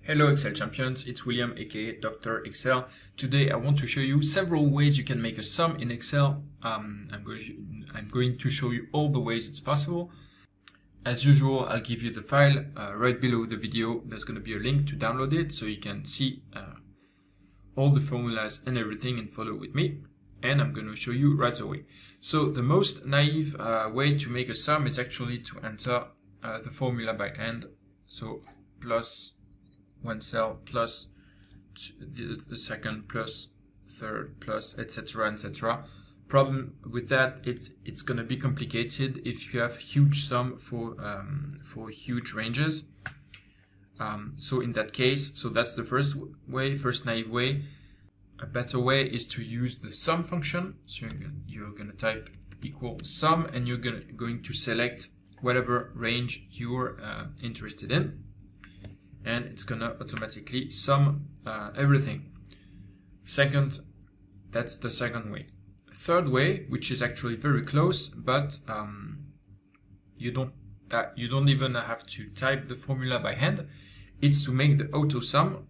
Hello Excel champions, it's William aka Dr. Excel. Today I want to show you several ways you can make a sum in Excel. I'm going to show you all the ways it's possible. As usual, I'll give you the file right below the video. There's going to be a link to download it so you can see all the formulas and everything and follow with me. And I'm going to show you right away. So the most naive way to make a sum is actually to enter the formula by hand. So plus one cell plus the second plus third plus etc. etc. Problem with that, it's going to be complicated if you have huge sum for huge ranges. So in that case, so that's the first naive way. A better way is to use the sum function. So you're going to type equal sum and you're going to select whatever range you're interested in. And it's gonna automatically sum everything. That's the second way. Third way, which is actually very close, but you don't even have to type the formula by hand. It's to make the auto sum.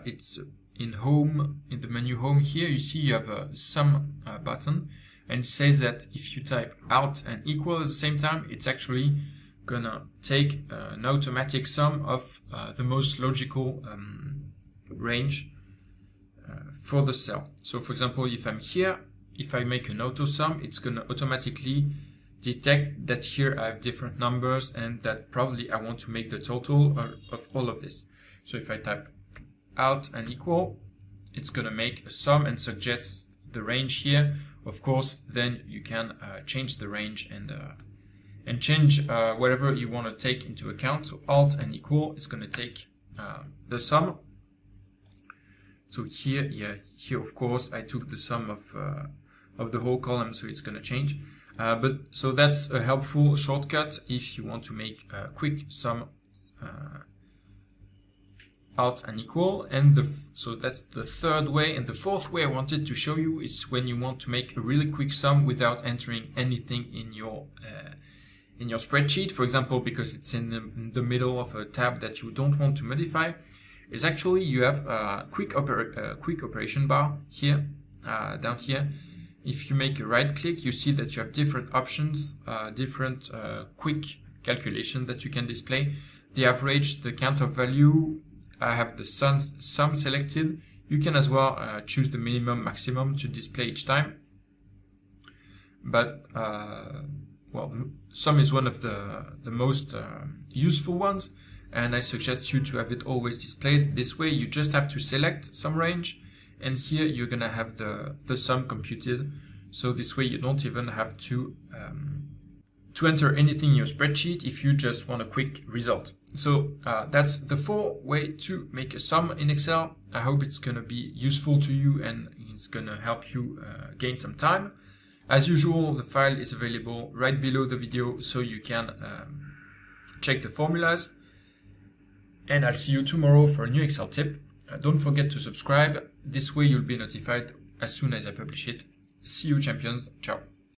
It's in home, in the menu home here. You see you have a sum button, and it says that if you type Alt and equal at the same time, it's actually gonna take an automatic sum of the most logical range for the cell. So for example, if I'm here, if I make an auto sum, it's gonna automatically detect that here I have different numbers and that probably I want to make the total of all of this. So if I type Alt and equal, it's gonna make a sum and suggest the range here. Of course, then you can change the range and change whatever you want to take into account. So Alt and equal is going to take the sum. So here of course I took the sum of the whole column, so it's going to change. So that's a helpful shortcut if you want to make a quick sum. Alt and equal, and so that's the third way. And the fourth way I wanted to show you is when you want to make a really quick sum without entering anything in your spreadsheet, for example, because it's in the middle of a tab that you don't want to modify. Is actually you have a quick operation bar here, down here. If you make a right click, you see that you have different options, different quick calculation that you can display. The average, the count of value. I have the sum selected. You can as well choose the minimum, maximum to display each time. But well, sum is one of the most useful ones, and I suggest you to have it always displayed this way. You just have to select some range, and here you're gonna have the sum computed. So this way you don't even have to enter anything in your spreadsheet if you just want a quick result. So that's the 4 ways to make a sum in Excel. I hope it's gonna be useful to you and it's gonna help you gain some time. As usual, the file is available right below the video, so you can check the formulas. And I'll see you tomorrow for a new Excel tip. Don't forget to subscribe. This way you'll be notified as soon as I publish it. See you champions. Ciao.